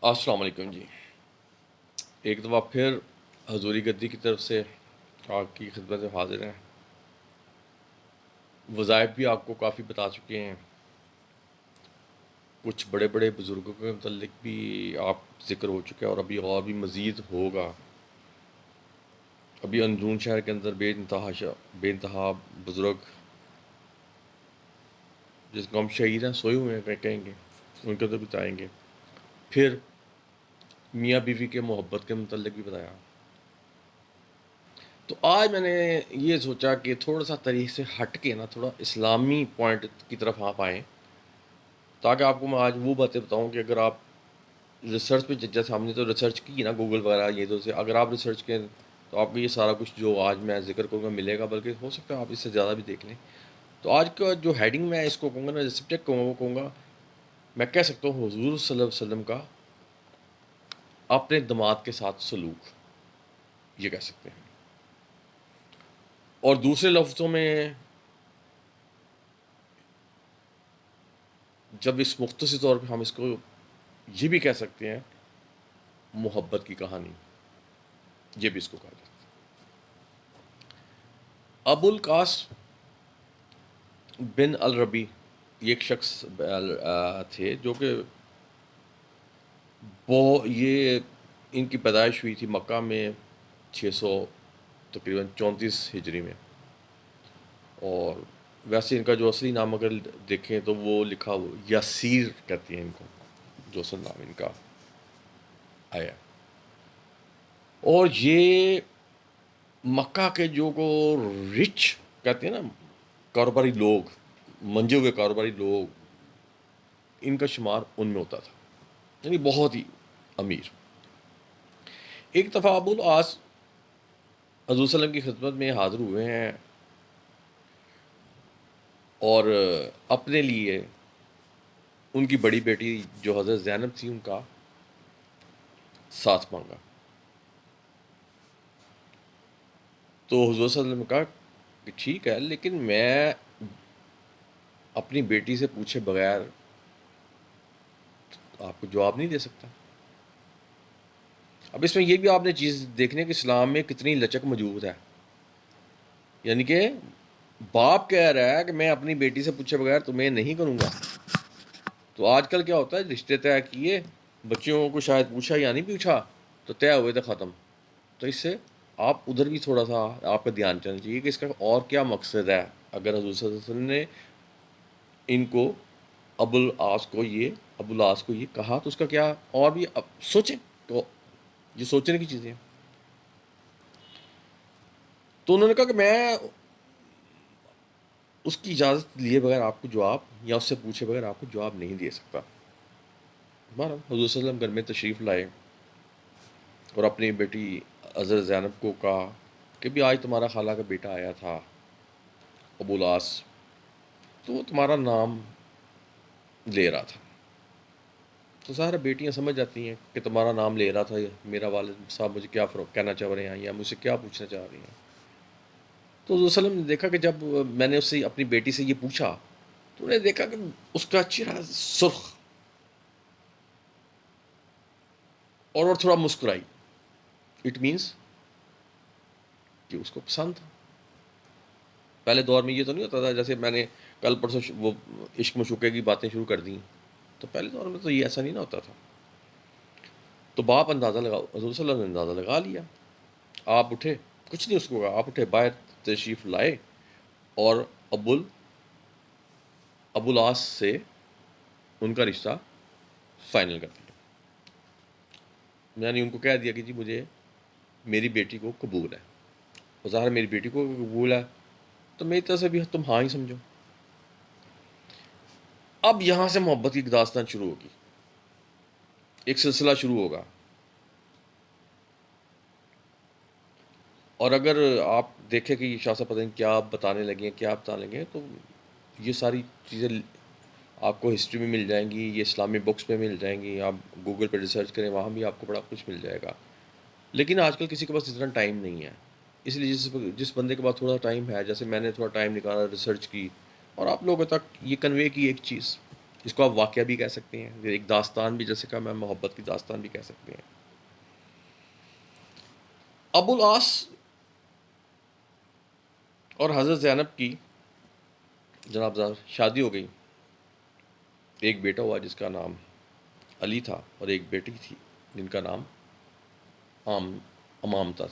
السلام علیکم جی، ایک دفعہ پھر حضوری گدی کی طرف سے آپ کی خدمت میں حاضر ہیں۔ وظائف بھی آپ کو کافی بتا چکے ہیں، کچھ بڑے بڑے بزرگوں کے متعلق بھی آپ ذکر ہو چکے ہیں، اور ابھی اور بھی مزید ہوگا۔ ابھی اندرون شہر کے اندر بے انتہا بزرگ جس کو ہم شہید ہیں سوئے ہوئے ہیں کہیں گے، ان کے اندر بتائیں گے۔ پھر میاں بیوی کے محبت کے متعلق بھی بتایا۔ تو آج میں نے یہ سوچا کہ تھوڑا سا طریق سے ہٹ کے نا تھوڑا اسلامی پوائنٹ کی طرف آپ آئیں، تاکہ آپ کو میں آج وہ باتیں بتاؤں کہ اگر آپ ریسرچ پہ جیسے ہم نے تو ریسرچ کی نا گوگل وغیرہ یہ تو سے، اگر آپ ریسرچ کریں تو آپ کو یہ سارا کچھ جو آج میں ذکر کروں گا ملے گا، بلکہ ہو سکتا ہے آپ اس سے زیادہ بھی دیکھ لیں۔ تو آج کا جو ہیڈنگ میں اس کو کہوں گا نا، سبجیکٹ کہوں گا وہ کہوں گا، میں کہہ سکتا ہوں حضور صلی اللہ علیہ وسلم کا اپنے دماد کے ساتھ سلوک، یہ کہہ سکتے ہیں۔ اور دوسرے لفظوں میں جب اس مختصر طور پہ ہم اس کو یہ بھی کہہ سکتے ہیں محبت کی کہانی، یہ بھی اس کو کہا جاتا ہے۔ ابو القاسم بن الربی یہ ایک شخص تھے جو کہ یہ ان کی پیدائش ہوئی تھی مکہ میں 600 تقریباً 34 ہجری میں، اور ویسے ان کا جو اصلی نام اگر دیکھیں تو وہ لکھا ہو یاسیر کہتے ہیں ان کو، جو اصل نام ان کا آیا۔ اور یہ مکہ کے جو کو رچ کہتے ہیں نا، کاروباری لوگ، منجے ہوئے کاروباری لوگ، ان کا شمار ان میں ہوتا تھا، یعنی بہت ہی امیر۔ ایک دفعہ ابو العاص حضور صلی اللہ علیہ وسلم کی خدمت میں حاضر ہوئے ہیں اور اپنے لیے ان کی بڑی بیٹی جو حضرت زینب تھی ان کا ساتھ مانگا۔ تو حضور صلی اللہ علیہ وسلم نے کہا کہ ٹھیک ہے، لیکن میں اپنی بیٹی سے پوچھے بغیر آپ کو جواب نہیں دے سکتا۔ اب اس میں یہ بھی آپ نے چیز دیکھنے کہ اسلام میں کتنی لچک موجود ہے، یعنی کہ باپ کہہ رہا ہے کہ میں اپنی بیٹی سے پوچھے بغیر تمہیں نہیں کروں گا۔ تو آج کل کیا ہوتا ہے، رشتے طے کیے، بچوں کو شاید پوچھا یا نہیں پوچھا تو طے ہوئے تھے ختم۔ تو اس سے آپ ادھر بھی تھوڑا سا آپ کا دھیان چلنا چاہیے کہ اس کا اور کیا مقصد ہے۔ اگر حضور صلی اللہ علیہ وسلم نے ان کو ابو العاص کو یہ کہا تو اس کا کیا، اور بھی اب سوچیں تو یہ سوچنے کی چیزیں ہیں۔ تو انہوں نے کہا کہ میں اس کی اجازت لیے بغیر آپ کو جواب، یا اس سے پوچھے بغیر آپ کو جواب نہیں دے سکتا۔ بہرحال حضور صلی اللہ علیہ وسلم گھر میں تشریف لائے اور اپنی بیٹی حضرت زینب کو کہا کہ بھی آج تمہارا خالہ کا بیٹا آیا تھا ابو العاص، تو وہ تمہارا نام لے رہا تھا۔ تو ظاہر بیٹیاں سمجھ جاتی ہیں کہ تمہارا نام لے رہا تھا، میرا والد صاحب مجھے کیا کہنا چاہ رہے ہیں یا مجھ سے کیا پوچھنا چاہ رہی ہیں۔ تو حضور صلی اللہ علیہ وسلم نے دیکھا کہ جب میں نے اس سے اپنی بیٹی سے یہ پوچھا تو انہوں نے دیکھا کہ اس کا چہرہ سرخ اور تھوڑا مسکرائی، اٹ مینس کہ اس کو پسند تھا۔ پہلے دور میں یہ تو نہیں ہوتا تھا، جیسے میں نے کل پرسوں وہ عشق مشوقے کی باتیں شروع کر دیں، تو پہلے دور میں تو یہ ایسا نہیں نہ ہوتا تھا۔ تو باپ اندازہ لگا، حضور صلی اللہ علیہ وسلم نے اندازہ لگا لیا۔ آپ اٹھے، کچھ نہیں اس کو کہا، آپ اٹھے باہر تشریف لائے اور ابو العاص سے ان کا رشتہ فائنل کر دیا۔ میں نے ان کو کہہ دیا کہ جی مجھے میری بیٹی کو قبول ہے، اور ظاہر میری بیٹی کو قبول ہے تو میری طرف سے بھی تم ہاں ہی سمجھو۔ اب یہاں سے محبت کی داستان شروع ہوگی، ایک سلسلہ شروع ہوگا۔ اور اگر آپ دیکھیں کہ یہ شاہ صاحب پتہ نہیں کیا بتانے لگے ہیں، کیا بتانے لگے ہیں، تو یہ ساری چیزیں آپ کو ہسٹری میں مل جائیں گی، یہ اسلامی بکس میں مل جائیں گی، آپ گوگل پہ ریسرچ کریں وہاں بھی آپ کو بڑا کچھ مل جائے گا۔ لیکن آج کل کسی کے پاس اتنا ٹائم نہیں ہے، اس لیے جس بندے کے پاس تھوڑا ٹائم ہے، جیسے میں نے تھوڑا ٹائم نکالا، ریسرچ کی اور آپ لوگوں تک یہ کنوے کی ایک چیز اس کو آپ واقعہ بھی کہہ سکتے ہیں، ایک داستان بھی، جیسے کہ میں محبت کی داستان بھی کہہ سکتے ہیں۔ ابو العاص اور حضرت زینب کی جناب شادی ہو گئی، ایک بیٹا ہوا جس کا نام علی تھا، اور ایک بیٹی تھی جن کا نام امام تھا۔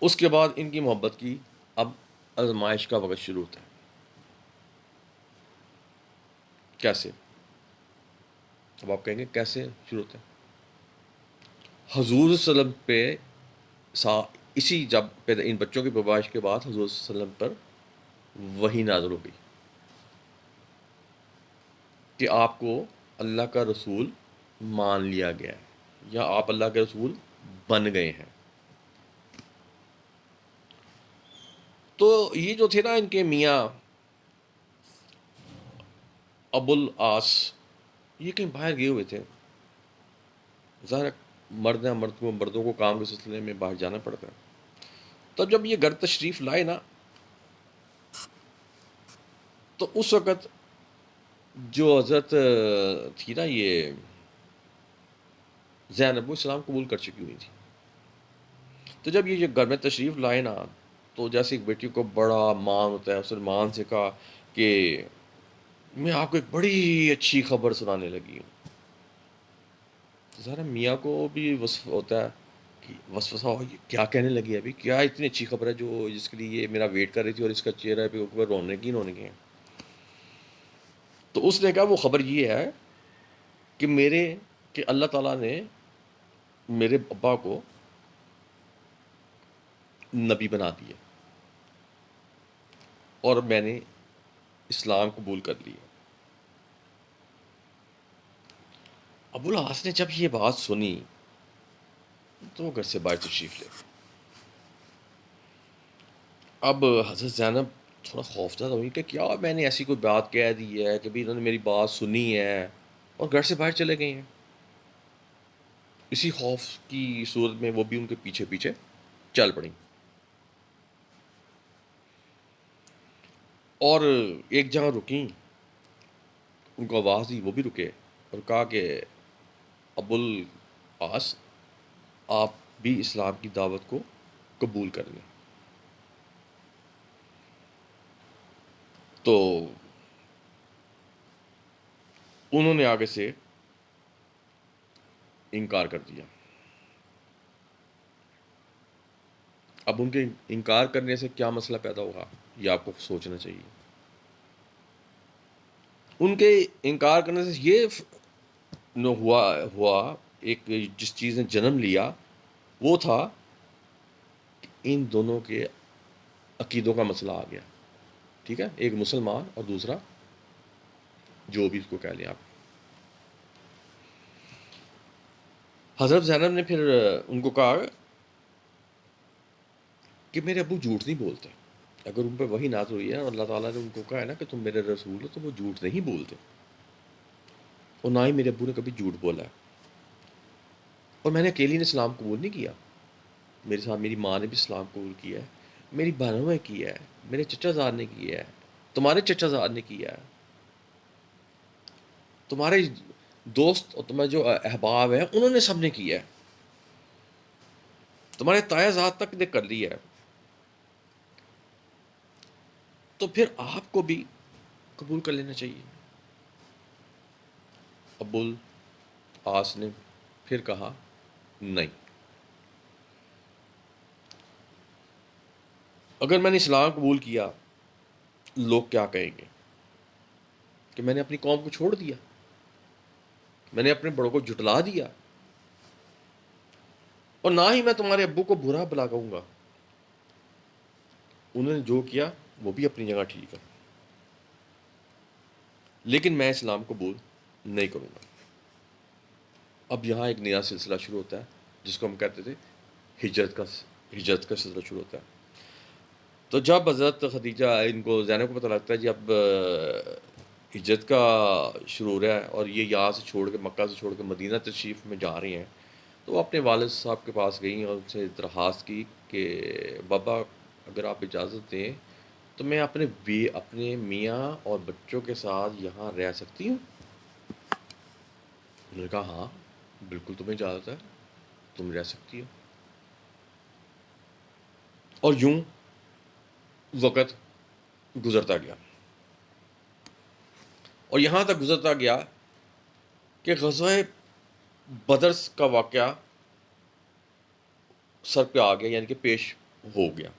اس کے بعد ان کی محبت کی اب آزمائش کا وقت شروع ہوتا ہے۔ کیسے؟ اب آپ کہیں گے کیسے شروع ہوتا ہے؟ حضور صلی اللہ علیہ وسلم پہ اسی جب ان بچوں کی پیدائش کے بعد حضور صلی اللہ علیہ وسلم پر وحی نازل ہو گئی کہ آپ کو اللہ کا رسول مان لیا گیا ہے، یا آپ اللہ کے رسول بن گئے ہیں۔ تو یہ جو تھے نا ان کے میاں ابو العاص، یہ کہیں باہر گئے ہوئے تھے، ظاہر ہے مرد ہیں، مردوں کو کام کے سلسلے میں باہر جانا پڑتا ہے۔ تب جب یہ گھر تشریف لائے نا، تو اس وقت جو حضرت تھی نا یہ زینب، وہ اسلام قبول کر چکی ہوئی تھی۔ تو جب یہ گھر میں تشریف لائے نا، تو جیسے ایک بیٹی کو بڑا مان ہوتا ہے، اس نے مان سے کہا کہ میں آپ کو ایک بڑی اچھی خبر سنانے لگی ہوں۔ تو ذرا میاں کو بھی ہوتا ہے کہ وسوسہ ہو، یہ کیا کہنے لگی ہے ابھی، کیا اتنی اچھی خبر ہے جو جس کے لیے یہ میرا ویٹ کر رہی تھی، اور اس کا چہرہ پہ اوپر رونے کی ہیں۔ تو اس نے کہا وہ خبر یہ ہے کہ اللہ تعالیٰ نے میرے ابا کو نبی بنا دیا، اور میں نے اسلام قبول کر لیا۔ ابو العاص نے جب یہ بات سنی تو وہ گھر سے باہر تشریف لے گئے۔ اب حضرت زینب تھوڑا خوفزدہ ہوئی کہ کیا میں نے ایسی کوئی بات کہہ دی ہے کہ بھی انہوں نے میری بات سنی ہے، اور گھر سے باہر چلے گئے ہیں۔ اسی خوف کی صورت میں وہ بھی ان کے پیچھے پیچھے چل پڑیں، اور ایک جگہ رکیں، ان کو آواز دی، وہ بھی رکے، اور کہا کہ ابو العاص، آپ بھی اسلام کی دعوت کو قبول کر لیں۔ تو انہوں نے آگے سے انکار کر دیا۔ اب ان کے انکار کرنے سے کیا مسئلہ پیدا ہوا، یہ آپ کو سوچنا چاہیے۔ ان کے انکار کرنے سے یہ ہوا ایک جس چیز نے جنم لیا، وہ تھا کہ ان دونوں کے عقیدوں کا مسئلہ آ گیا۔ ٹھیک ہے، ایک مسلمان اور دوسرا جو بھی اس کو کہہ لیں آپ۔ حضرت زینب نے پھر ان کو کہا کہ میرے ابو جھوٹ نہیں بولتے، اگر ان پہ وہی نازل ہوئی ہے اور اللہ تعالیٰ نے ان کو کہا ہے نا کہ تم میرے رسول ہو، تو وہ جھوٹ نہیں بولتے، اور نہ ہی میرے ابو نے کبھی جھوٹ بولا ہے۔ اور میں نے اکیلی نے اسلام قبول نہیں کیا، میرے ساتھ میری ماں نے بھی اسلام قبول کیا ہے، میری بہنوں نے کیا ہے، میرے چچا زاد نے کیا ہے، تمہارے چچا زاد نے کیا ہے، تمہارے دوست اور تمہارے جو احباب ہیں انہوں نے سب نے کیا ہے، تمہارے تایا زاد تک نے کر لیا ہے، تو پھر آپ کو بھی قبول کر لینا چاہیے۔ ابو العاص نے پھر کہا نہیں، اگر میں نے اسلام قبول کیا لوگ کیا کہیں گے کہ میں نے اپنی قوم کو چھوڑ دیا، میں نے اپنے بڑوں کو جھٹلا دیا، اور نہ ہی میں تمہارے ابو کو برا بلا کہوں گا، انہوں نے جو کیا وہ بھی اپنی جگہ ٹھیک ہے، لیکن میں اسلام قبول نہیں کروں گا۔ اب یہاں ایک نیا سلسلہ شروع ہوتا ہے جس کو ہم کہتے تھے ہجرت کا سلسلہ شروع ہوتا ہے۔ تو جب حضرت خدیجہ ان کو زینب کو پتہ لگتا ہے جی اب ہجرت کا شروع ہو رہا ہے، اور یہ یہاں سے چھوڑ کے، مکہ سے چھوڑ کے مدینہ تشریف میں جا رہی ہیں، تو وہ اپنے والد صاحب کے پاس گئیں اور ان سے درخواست کی کہ بابا اگر آپ اجازت دیں تو میں اپنے میاں اور بچوں کے ساتھ یہاں رہ سکتی ہوں؟ انہوں نے کہا ہاں بالکل تمہیں اجازت ہے، تم رہ سکتی ہو۔ اور یوں وقت گزرتا گیا، اور یہاں تک گزرتا گیا کہ غزوہ بدر کا واقعہ سر پہ آ گیا، یعنی کہ پیش ہو گیا،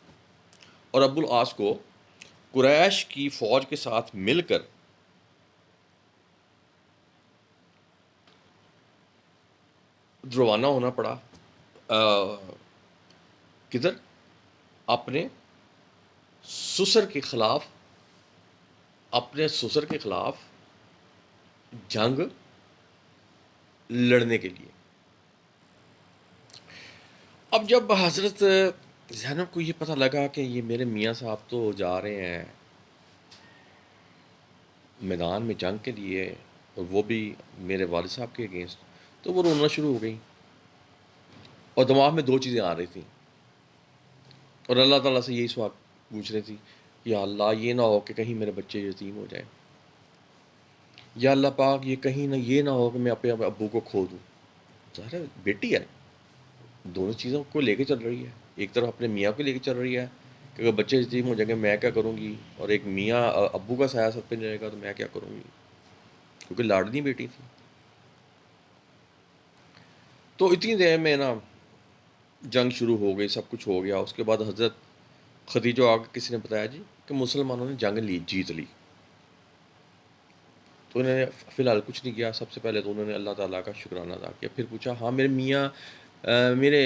اور ابو العاص کو قریش کی فوج کے ساتھ مل کر روانہ ہونا پڑا۔ کدھر؟ اپنے سسر کے خلاف، اپنے سسر کے خلاف جنگ لڑنے کے لیے۔ اب جب حضرت زینب کو یہ پتہ لگا کہ یہ میرے میاں صاحب تو جا رہے ہیں میدان میں جنگ کے لیے، اور وہ بھی میرے والد صاحب کے اگینسٹ، تو وہ رونا شروع ہو گئی، اور دماغ میں دو چیزیں آ رہی تھیں، اور اللہ تعالیٰ سے یہی سوال پوچھ رہی تھی، یا اللہ یہ نہ ہو کہ کہیں میرے بچے یتیم ہو جائیں، یا اللہ پاک یہ کہیں نہ یہ نہ ہو کہ میں اپنے ابو کو کھو دوں۔ ظاہر ہے بیٹی ہے، دونوں چیزوں کو لے کے چل رہی ہے، ایک طرف اپنے میاں کو لے کے چل رہی ہے کہ اگر بچے یتیم ہو جائیں گے میں کیا کروں گی، اور ایک میاں ابو کا سایہ سب پہ جائے گا تو میں کیا کروں گی، کیونکہ لاڈلی بیٹی تھی۔ تو اتنی دیر میں نا جنگ شروع ہو گئی، سب کچھ ہو گیا۔ اس کے بعد حضرت خدیجہ آگے کسی نے بتایا جی کہ مسلمانوں نے جنگ جیت لی، تو انہوں نے فی الحال کچھ نہیں کیا۔ سب سے پہلے تو انہوں نے اللہ تعالیٰ کا شکرانہ ادا کیا، پھر پوچھا ہاں میرے میاں میرے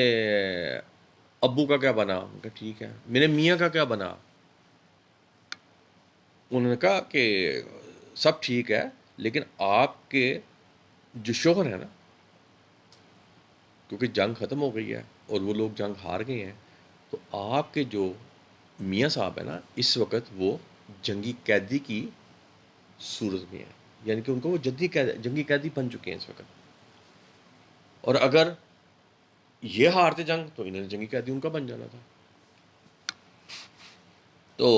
ابو کا کیا بنا؟ ان کا ٹھیک ہے، میرے میاں کا کیا بنا؟ انہوں نے کہا کہ سب ٹھیک ہے، لیکن آپ کے جو شوہر ہیں نا، کیونکہ جنگ ختم ہو گئی ہے اور وہ لوگ جنگ ہار گئے ہیں، تو آپ کے جو میاں صاحب ہیں نا اس وقت وہ جنگی قیدی کی صورت میں ہیں، یعنی کہ ان کو وہ جنگی قیدی بن چکے ہیں اس وقت، اور اگر یہ ہارتے جنگ تو انہوں نے جنگی قیدی ان کا بن جانا تھا۔ تو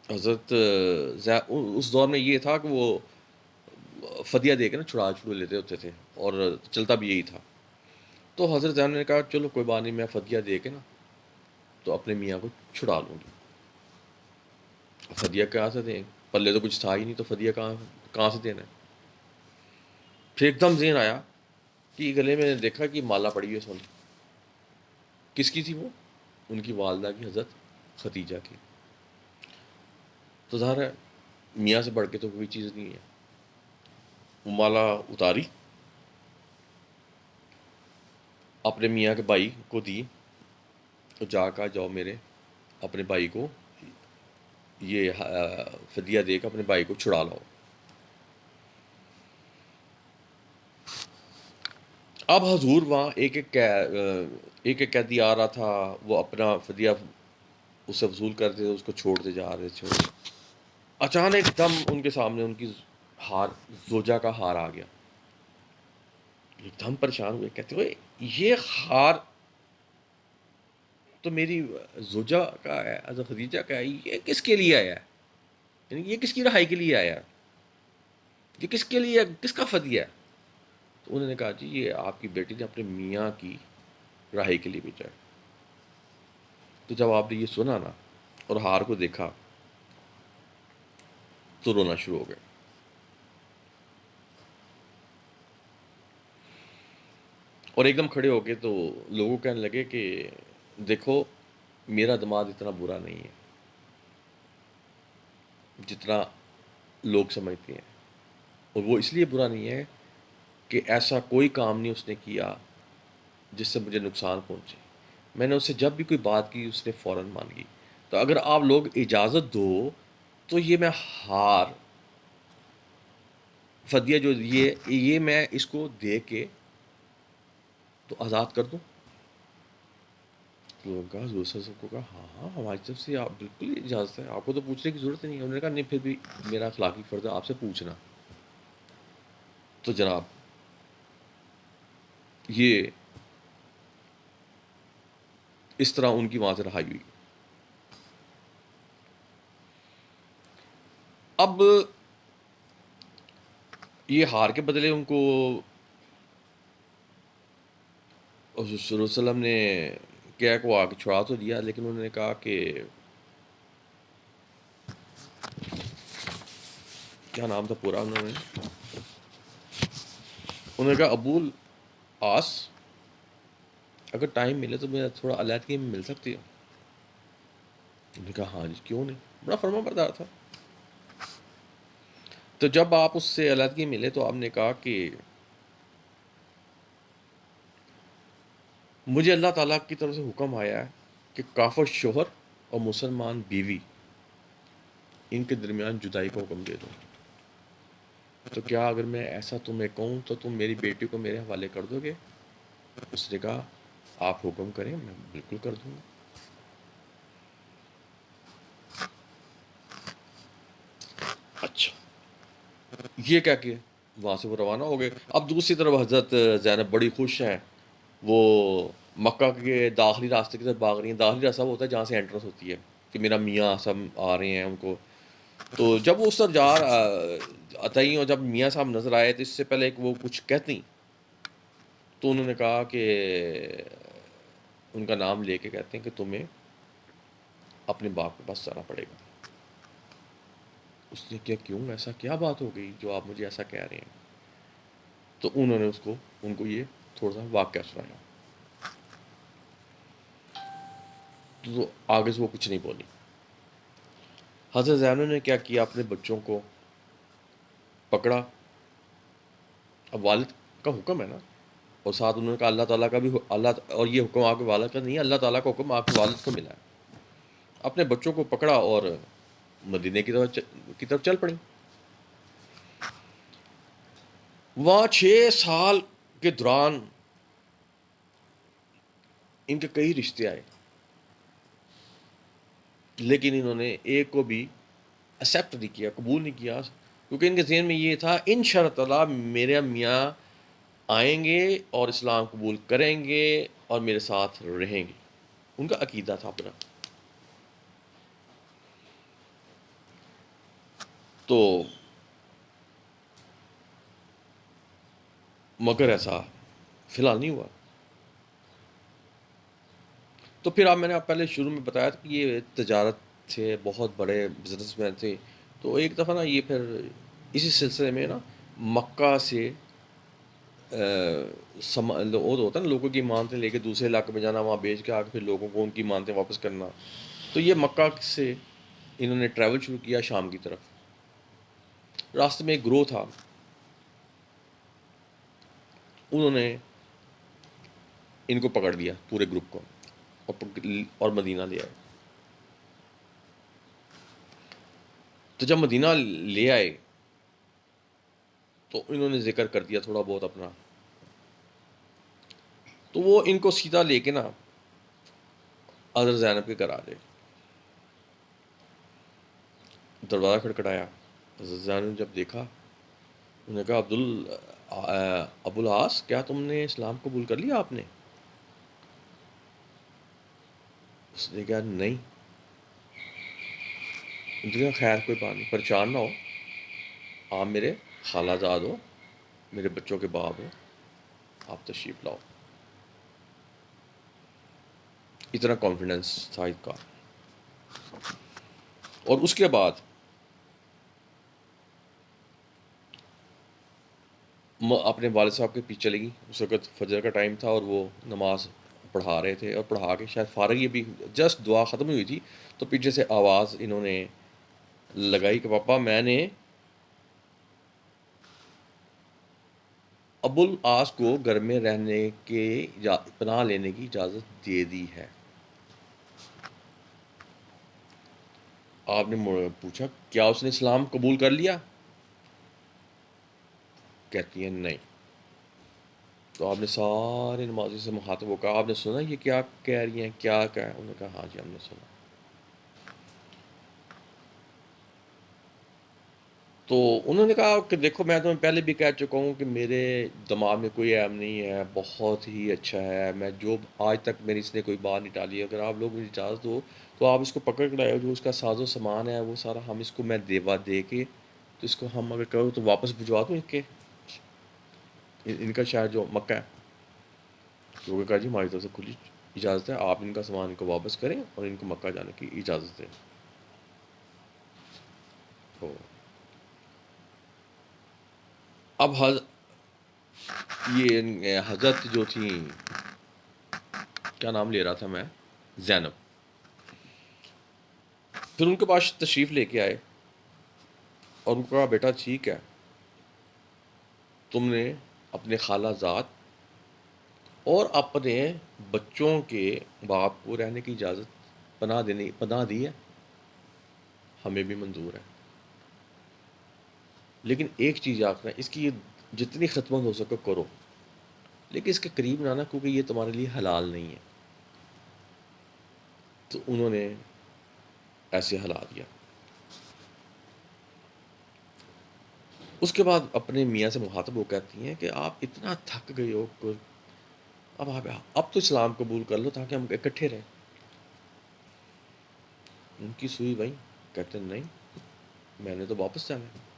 حضرت اس دور میں یہ تھا کہ وہ فدیہ دے کے نا چھڑا لیتے ہوتے تھے، اور چلتا بھی یہی تھا۔ تو حضرت زینب نے کہا چلو کوئی بات نہیں، میں فدیہ دے کے نا تو اپنے میاں کو چھڑا لوں گی۔ فدیہ کہاں سے دیں؟ پلے تو کچھ تھا ہی نہیں، تو فدیہ کہاں سے دینا ہے؟ پھر ایک دم ذہن آیا کہ گلے میں دیکھا کہ مالا پڑی ہے سونے، کس کی تھی وہ؟ ان کی والدہ کی، حضرت خدیجہ کی۔ تو ظاہر ہے میاں سے بڑھ کے تو کوئی چیز نہیں ہے، وہ مالا اتاری، اپنے میاں کے بھائی کو دی، تو جا کر جاؤ میرے اپنے بھائی کو یہ فدیہ دے کے اپنے بھائی کو چھڑا لاؤ۔ اب حضور وہاں ایک ایک قیدی آ رہا تھا، وہ اپنا فدیہ اسے وصول کرتے تھے، اس کو چھوڑتے جا رہے تھے۔ اچانک ایک دم ان کے سامنے ان کی زوجہ کا ہار آ گیا، ایک دم پریشان ہوئے، کہتے ہوئے یہ ہار تو میری زوجہ کا ہے، حضرت خدیجہ کا ہے، یہ کس کے لیے آیا ہے؟ یعنی یہ کس کی رہائی کے لیے آیا ہے؟ یہ کس کے لیے، کس کا فدیہ ہے؟ تو انہوں نے کہا جی یہ آپ کی بیٹی نے اپنے میاں کی رہائی کے لیے بھیجا ہے۔ تو جب آپ نے یہ سنا نا اور ہار کو دیکھا تو رونا شروع ہو گیا۔ اور ایک دم کھڑے ہو کے تو لوگوں کہنے لگے کہ دیکھو میرا دماد اتنا برا نہیں ہے جتنا لوگ سمجھتے ہیں، اور وہ اس لیے برا نہیں ہے کہ ایسا کوئی کام نہیں اس نے کیا جس سے مجھے نقصان پہنچے۔ میں نے اس سے جب بھی کوئی بات کی اس نے فوراً مان گئی، تو اگر آپ لوگ اجازت دو تو یہ میں ہار فدیہ جو یہ میں اس کو دے کے تو آزاد کر دوں۔ لوگوں نے کہا حضور صلی اللہ علیہ وسلم کو کہا ہاں ہاں ہماری طرف سے آپ بالکل اجازت ہے، آپ کو تو پوچھنے کی ضرورت نہیں ہے۔ انہوں نے کہا نہیں پھر بھی میرا اخلاقی فرض ہے آپ سے پوچھنا۔ تو جناب یہ اس طرح ان کی وہاں سے رہائی ہوئی۔ اب یہ ہار کے بدلے ان کو حضور صلی اللہ علیہ وسلم نے کیا کو آ کے چھڑا تو دیا، لیکن انہوں نے کہا کہ کیا نام تھا پورا، انہوں نے کہا ابو العاص اگر ٹائم ملے تو میرا تھوڑا علیحدگی میں مل سکتی ہے؟ انہوں نے کہا ہاں جی کیوں نہیں، بڑا فرما بردار تھا۔ تو جب آپ اس سے علیحدگی ملے تو آپ نے کہا کہ مجھے اللہ تعالیٰ کی طرف سے حکم آیا ہے کہ کافر شوہر اور مسلمان بیوی ان کے درمیان جدائی کا حکم دے دو، تو کیا اگر میں ایسا تمہیں کہوں تو تم میری بیٹی کو میرے حوالے کر دو گے؟ اس نے کہا آپ حکم کریں، میں بالکل کر دوں گا۔ اچھا، یہ کہہ کے وہاں سے وہ روانہ ہو گئے۔ اب دوسری طرف حضرت زینب بڑی خوش ہیں، وہ مکہ کے داخلی راستے کی طرف بھاگ رہی ہیں۔ داخلی راستہ وہ ہوتا ہے جہاں سے انٹرنس ہوتی ہے کہ میرا میاں سب آ رہے ہیں ان کو۔ تو جب وہ اس طرف آتئیں اور جب میاں صاحب نظر آئے تو اس سے پہلے کہ وہ کچھ کہتی تو انہوں نے کہا کہ ان کا نام لے کے کہتے ہیں کہ تمہیں اپنے باپ کے پاس جانا پڑے گا۔ اس نے کیا کیوں، ایسا کیا بات ہو گئی جو آپ مجھے ایسا کہہ رہے ہیں؟ تو انہوں نے ان کو یہ تھوڑا سا واقعہ سنایا، تو آگے سے وہ کچھ نہیں بولی۔ حضرت زینب نے کیا کیا، اپنے بچوں کو پکڑا، اب والد کا حکم ہے نا، اور ساتھ انہوں نے کہا اللہ تعالیٰ کا بھی اور یہ حکم آپ کے والد کا نہیں ہے، اللہ تعالیٰ کا حکم آپ کے والد کو ملا ہے۔ اپنے بچوں کو پکڑا اور مدینے کی طرف چل پڑی۔ وہاں 6 سال کے دوران ان کے کئی رشتے آئے، لیکن انہوں نے ایک کو بھی ایکسیپٹ نہیں کیا، قبول نہیں کیا، کیونکہ ان کے ذہن میں یہ تھا ان شاء اللہ میرے میاں آئیں گے اور اسلام قبول کریں گے اور میرے ساتھ رہیں گے۔ ان کا عقیدہ تھا اپنا۔ تو مگر ایسا فی الحال نہیں ہوا۔ تو پھر میں نے پہلے شروع میں بتایا تھا کہ یہ تجارت تھے، بہت بڑے بزنس مین تھے۔ تو ایک دفعہ نا یہ پھر اسی سلسلے میں نا مکہ سے وہ ہوتا ہے نا لوگوں کی مانتے لے کے دوسرے علاقے میں جانا، وہاں بیچ کے آ کے پھر لوگوں کو ان کی مانتے واپس کرنا۔ تو یہ مکہ سے انہوں نے ٹریول شروع کیا شام کی طرف۔ راستے میں ایک گروہ تھا، انہوں نے ان کو پکڑ لیا پورے گروپ کو اور مدینہ لے آئے۔ تو جب مدینہ لے آئے تو انہوں نے ذکر کر دیا تھوڑا بہت اپنا، تو وہ ان کو سیدھا لے کے نا حضرت زینب کے گھر آ گئے۔ دروازہ کھٹکھٹایا، حضرت زینب نے جب دیکھا انہوں نے کہا ابو العاص کیا تم نے اسلام قبول کر لیا آپ نے؟ اس نے کہا نہیں۔ ان نے کہا خیر کوئی بات نہیں، پریشان نہ ہو، آپ میرے خالہ زاد ہو، میرے بچوں کے باپ ہو، آپ تشریف لاؤ۔ اتنا کانفیڈنس تھا ان کا۔ اور اس کے بعد اپنے والد صاحب کے پیچھے چلے گی۔ اس وقت فجر کا ٹائم تھا اور وہ نماز پڑھا رہے تھے، اور پڑھا کے شاید فارغ ہی بھی جسٹ دعا ختم ہوئی تھی تو پیچھے سے آواز انہوں نے لگائی کہ پاپا میں نے ابو العاص کو گھر میں رہنے کے پناہ لینے کی اجازت دے دی ہے۔ آپ نے پوچھا کیا اس نے اسلام قبول کر لیا؟ کہتی ہیں نہیں۔ تو آپ نے سارے نمازی سے مخاطب ہو کہا آپ نے سنا یہ کیا کہہ رہی ہیں، کیا کہا؟ انہوں نے کہا ہاں جی ہم نے سنا۔ تو انہوں نے کہا کہ دیکھو میں تمہیں پہلے بھی کہہ چکا ہوں کہ میرے دماغ میں کوئی عیب نہیں ہے، بہت ہی اچھا ہے، میں جو آج تک میری اس نے کوئی بات نہیں ٹالی، اگر آپ لوگ مجھے اجازت دو تو آپ اس کو پکڑ کے لائے، جو اس کا ساز و سامان ہے وہ سارا ہم اس کو میں دیوا دے کے، تو اس کو ہم اگر کرو تو واپس بھجوا دوں ان کا شہر جو مکہ ہے. تو وہ کہا جی ہماری طرف سے کھلی اجازت ہے، آپ ان کا سامان ان کو واپس کریں اور ان کو مکہ جانے کی اجازت دیں. تو اب یہ حضرت جو تھیں، کیا نام لے رہا تھا میں، زینب، پھر ان کے پاس تشریف لے کے آئے اور ان کو کہا بیٹا ٹھیک ہے، تم نے اپنے خالہ زاد اور اپنے بچوں کے باپ کو رہنے کی اجازت پناہ دی ہے، ہمیں بھی منظور ہے. لیکن ایک چیز آخنا، اس کی جتنی خدمت ہو سکے کرو، لیکن اس کے قریب نہ آنا، کیونکہ یہ تمہارے لیے حلال نہیں ہے. تو انہوں نے ایسے ہلا دیا. اس کے بعد اپنے میاں سے مخاطب ہو کہتی ہیں کہ آپ اتنا تھک گئے ہو، اب تو اسلام قبول کر لو تاکہ ہم اکٹھے رہیں. ان کی سوئی وہیں، کہتے ہیں نہیں، میں نے تو واپس جانا ہے.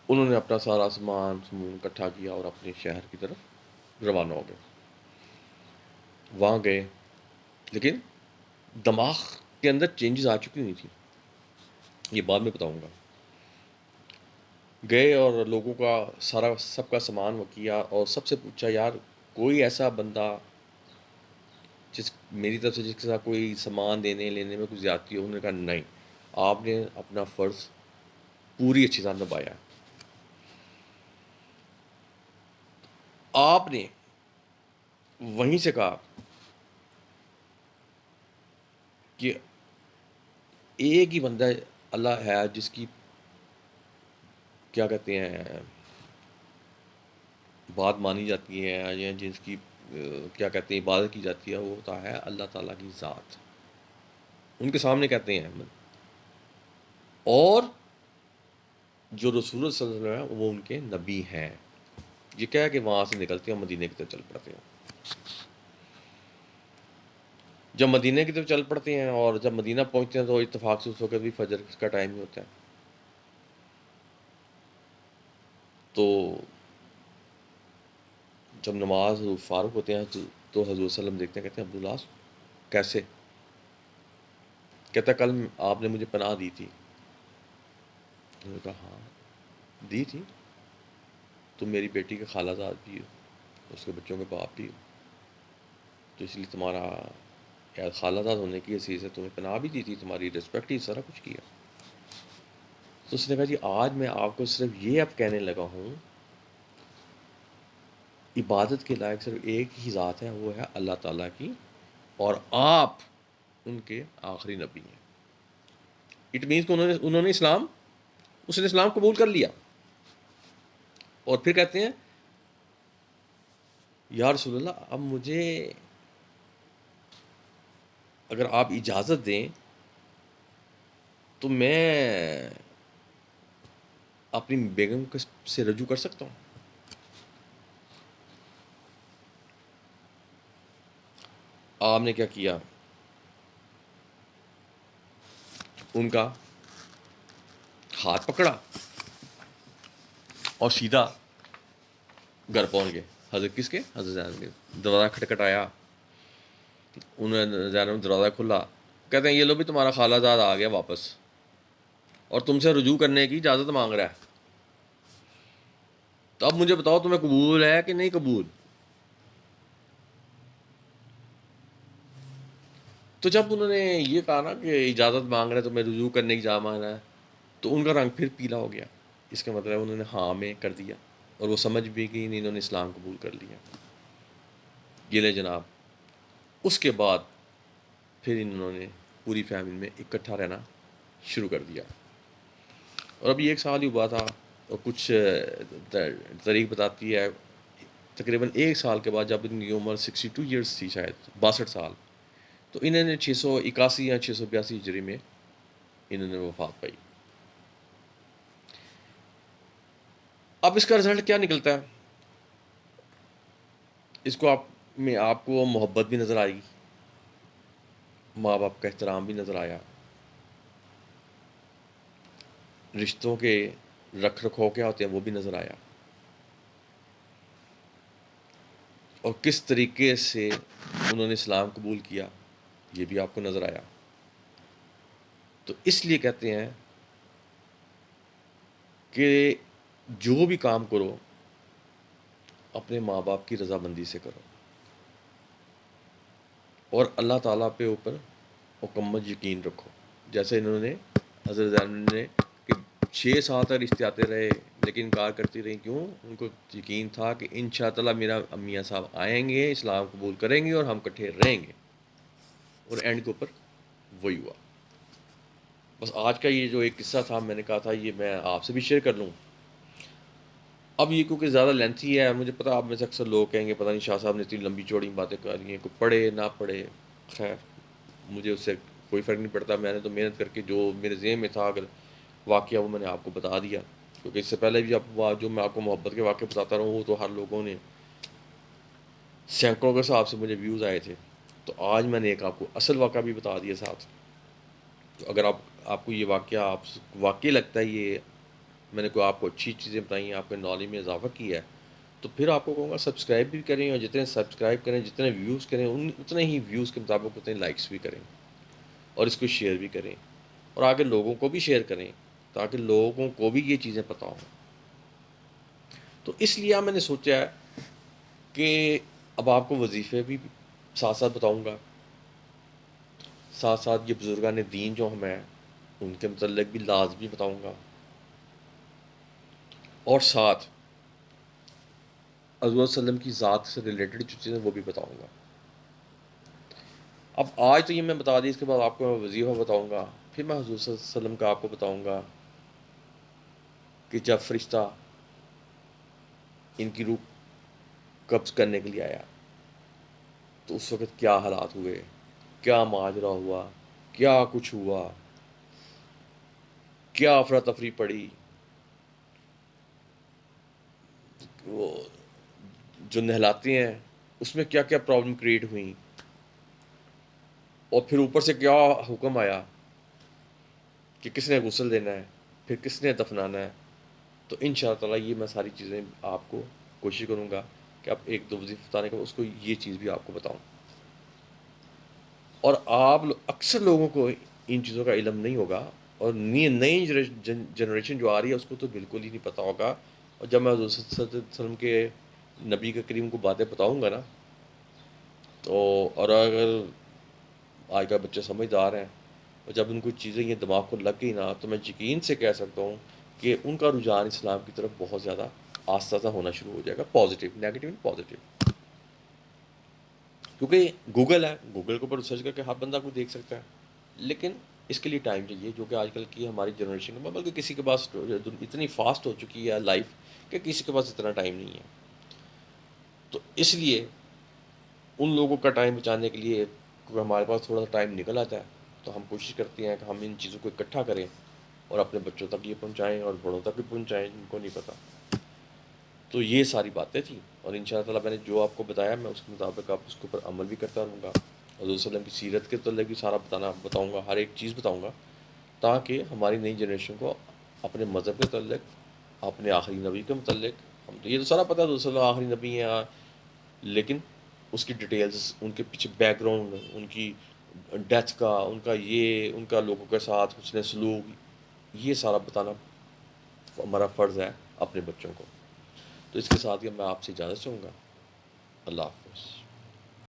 انہوں نے اپنا سارا سامان اکٹھا کیا اور اپنے شہر کی طرف روانہ ہو گئے. وہاں گئے، لیکن دماغ کے اندر چینجز آ چکی ہوئی تھی، یہ بعد میں بتاؤں گا. گئے اور لوگوں کا سب کا سامان وہ کیا، اور سب سے پوچھا یار کوئی ایسا بندہ میری طرف سے جس کے ساتھ کوئی سامان دینے لینے میں کوئی زیادتی ہو. انہوں نے کہا نہیں، آپ نے اپنا فرض پوری اچھی طرح نبھایا. آپ نے وہیں سے کہا کہ ایک ہی بندہ اللہ ہے جس کی کیا کہتے ہیں بات مانی جاتی ہے، یا جس کی کیا کہتے ہیں عبادت کی جاتی ہے، وہ ہوتا ہے اللہ تعالیٰ کی ذات. ان کے سامنے کہتے ہیں اور جو رسول صلی اللہ علیہ وسلم ہیں وہ ان کے نبی ہیں. یہ کہہ کہ وہاں سے نکلتے ہیں، مدینے کی طرف چل پڑتے ہیں. جب مدینہ کی طرف چل پڑتے ہیں اور جب مدینہ پہنچتے ہیں تو اتفاق سے اس وقت بھی فجر کا ٹائم ہی ہوتا ہے. تو جب نماز فارغ ہوتے ہیں تو حضور صلی اللہ علیہ وسلم دیکھتے ہیں، کہتے ہیں عبداللہ کیسے؟ کہتا کل آپ نے مجھے پناہ دی تھی. انہوں نے کہا ہاں دی تھی، تم میری بیٹی کے خالہ زاد بھی ہو، اس کے بچوں کے باپ بھی ہو، تو اس لیے تمہارا خالہ زاد ہونے کی حیثیت سے تمہیں پناہ بھی دی تھی، تمہاری رسپیکٹ ہی سارا کچھ کیا. تو اس نے کہا جی آج میں آپ کو صرف یہ اب کہنے لگا ہوں، عبادت کے لائق صرف ایک ہی ذات ہے، وہ ہے اللہ تعالیٰ کی، اور آپ ان کے آخری نبی ہیں. اٹ مینس کہ انہوں نے اس نے اسلام قبول کر لیا. اور پھر کہتے ہیں یا رسول اللہ اب مجھے اگر آپ اجازت دیں تو میں اپنی بیگم سے رجوع کر سکتا ہوں. آپ نے کیا کیا، ان کا ہاتھ پکڑا اور سیدھا گھر پہنچ گئے. حضرت کس کے؟ حضرت زینب کے. دروازہ کھٹکھٹایا، انہوں نے زینب دروازہ کھلا، کہتے ہیں یہ لو بھی تمہارا خالہ زاد آ گیا واپس، اور تم سے رجوع کرنے کی اجازت مانگ رہا ہے. تو اب مجھے بتاؤ تمہیں قبول ہے کہ نہیں قبول؟ تو جب انہوں نے یہ کہا نا کہ اجازت مانگ رہا ہے تو میں رجوع کرنے کی اجازت مانگ رہا ہے، تو ان کا رنگ پھر پیلا ہو گیا. اس کا مطلب انہوں نے ہاں میں کر دیا، اور وہ سمجھ بھی گئی نہیں، انہوں نے اسلام قبول کر لیا. یہ لے جناب. اس کے بعد پھر انہوں نے پوری فیملی میں اکٹھا رہنا شروع کر دیا. اور ابھی 1 سال ہی ہوا تھا، اور کچھ تاریخ بتاتی ہے تقریباً 1 سال کے بعد جب ان کی عمر 62 ایئرس تھی، شاید 62 سال، تو انہوں نے 681 یا 682 ہجری میں انہوں نے وفات پائی. اب اس کا رزلٹ کیا نکلتا ہے، اس کو آپ میں آپ کو محبت بھی نظر آئے گی، ماں باپ کا احترام بھی نظر آیا، رشتوں کے رکھ رکھاؤ کیا ہوتے ہیں وہ بھی نظر آیا، اور کس طریقے سے انہوں نے اسلام قبول کیا یہ بھی آپ کو نظر آیا۔ تو اس لیے کہتے ہیں کہ جو بھی کام کرو اپنے ماں باپ کی رضامندی سے کرو، اور اللہ تعالیٰ پہ اوپر مکمل یقین رکھو۔ جیسے انہوں نے حضرت زینب نے کہ 6 سال تک رشتے آتے رہے لیکن انکار کرتی رہی، کیوں؟ ان کو یقین تھا کہ انشاءاللہ میرا میاں صاحب آئیں گے، اسلام قبول کریں گے اور ہم کٹھے رہیں گے، اور اینڈ کے اوپر وہی ہوا۔ بس آج کا یہ جو ایک قصہ تھا میں نے کہا تھا یہ میں آپ سے بھی شیئر کر لوں۔ اب یہ کیونکہ زیادہ لینتھی ہے، مجھے پتا آپ میں سے اکثر لوگ کہیں گے پتہ نہیں شاہ صاحب نے اتنی لمبی چوڑی باتیں کر لی ہیں، کوئی پڑھے نہ پڑھے، خیر مجھے اس سے کوئی فرق نہیں پڑتا، میں نے تو محنت کر کے جو میرے ذہن میں تھا اگر واقعہ وہ میں نے آپ کو بتا دیا، کیونکہ اس سے پہلے بھی اب جو میں آپ کو محبت کے واقعے بتاتا رہا ہوں وہ تو ہر لوگوں نے سینکڑوں کے حساب سے مجھے ویوز آئے تھے، تو آج میں نے ایک آپ کو اصل واقعہ بھی بتا دیا ساتھ۔ تو اگر آپ کو یہ واقعہ آپ واقعی لگتا ہے یہ میں نے کوئی آپ کو اچھی چیزیں بتائی ہیں، آپ کے نالج میں اضافہ کیا ہے، تو پھر آپ کو کہوں گا سبسکرائب بھی کریں، اور جتنے سبسکرائب کریں جتنے ویوز کریں اتنے ہی ویوز کے مطابق اتنے لائکس بھی کریں، اور اس کو شیئر بھی کریں، اور آگے لوگوں کو بھی شیئر کریں تاکہ لوگوں کو بھی یہ چیزیں پتہ ہوں۔ تو اس لیے میں نے سوچا ہے کہ اب آپ کو وظیفے بھی ساتھ ساتھ بتاؤں گا، ساتھ ساتھ یہ بزرگان دین جو ہم ہیں ان کے متعلق بھی لازمی بتاؤں گا، اور ساتھ حضور صلی اللہ علیہ وسلم کی ذات سے ریلیٹڈ جو چیزیں وہ بھی بتاؤں گا۔ اب آج تو یہ میں بتا دی، اس کے بعد آپ کو میں وظیفہ بتاؤں گا، پھر میں حضور صلی اللہ علیہ وسلم کا آپ کو بتاؤں گا کہ جب فرشتہ ان کی روح قبض کرنے کے لیے آیا تو اس وقت کیا حالات ہوئے، کیا ماجرا ہوا، کیا کچھ ہوا، کیا افراتفری پڑی، وہ جو نہلاتے ہیں اس میں کیا کیا پرابلم کریٹ ہوئیں، اور پھر اوپر سے کیا حکم آیا کہ کس نے غسل دینا ہے، پھر کس نے دفنانا ہے۔ تو ان شاء اللہ یہ میں ساری چیزیں آپ کو کوشش کروں گا کہ آپ ایک دو وظیفہ بتانے کے بعد اس کو یہ چیز بھی آپ کو بتاؤں، اور آپ اکثر لوگوں کو ان چیزوں کا علم نہیں ہوگا، اور نئی جنریشن جو آ رہی ہے اس کو تو بالکل ہی نہیں پتہ ہوگا، اور جب میں حضور صلی اللہ علیہ وسلم کے نبی کے کریم کو باتیں بتاؤں گا نا تو، اور اگر آج کا بچے سمجھدار ہیں اور جب ان کو چیزیں یہ دماغ کو لگ گئی نا تو میں یقین سے کہہ سکتا ہوں کہ ان کا رجحان اسلام کی طرف بہت زیادہ آہستہ آہستہ ہونا شروع ہو جائے گا، پازیٹیو، نیگیٹو نہیں، پازیٹیو، کیونکہ گوگل ہے، گوگل کے اوپر ریسرچ کر کے ہر بندہ کو دیکھ سکتا ہے، لیکن اس کے لیے ٹائم چاہیے، جو کہ آج کل کی ہماری جنریشن میں بلکہ کسی کے پاس اتنی فاسٹ ہو چکی ہے لائف کہ کسی کے پاس اتنا ٹائم نہیں ہے۔ تو اس لیے ان لوگوں کا ٹائم بچانے کے لیے کیونکہ ہمارے پاس تھوڑا سا ٹائم نکل آتا ہے تو ہم کوشش کرتے ہیں کہ ہم ان چیزوں کو اکٹھا کریں اور اپنے بچوں تک یہ پہنچائیں اور بڑوں تک بھی پہنچائیں جن کو نہیں پتہ۔ تو یہ ساری باتیں تھیں، اور ان شاء اللہ تعالیٰ میں نے جو آپ کو بتایا میں اس کے مطابق آپ اس کے اوپر عمل بھی کرتا رہوں گا، حضور صلی اللہ علیہ وسلم کی سیرت کے متعلق بھی سارا بتاؤں گا، ہر ایک چیز بتاؤں گا تاکہ ہماری نئی جنریشن کو اپنے مذہب کے متعلق، اپنے آخری نبی کے متعلق، ہم تو یہ تو سارا پتہ ہے حضور صلی اللہ آخری نبی ہیں، لیکن اس کی ڈیٹیلز، ان کے پیچھے بیک گراؤنڈ، ان کی ڈیتھ کا، ان کا یہ، ان کا لوگوں کے ساتھ حسن سلوک، یہ سارا بتانا ہمارا فرض ہے اپنے بچوں کو۔ تو اس کے ساتھ ہی میں آپ سے اجازت چاہوں گا، اللہ حافظ۔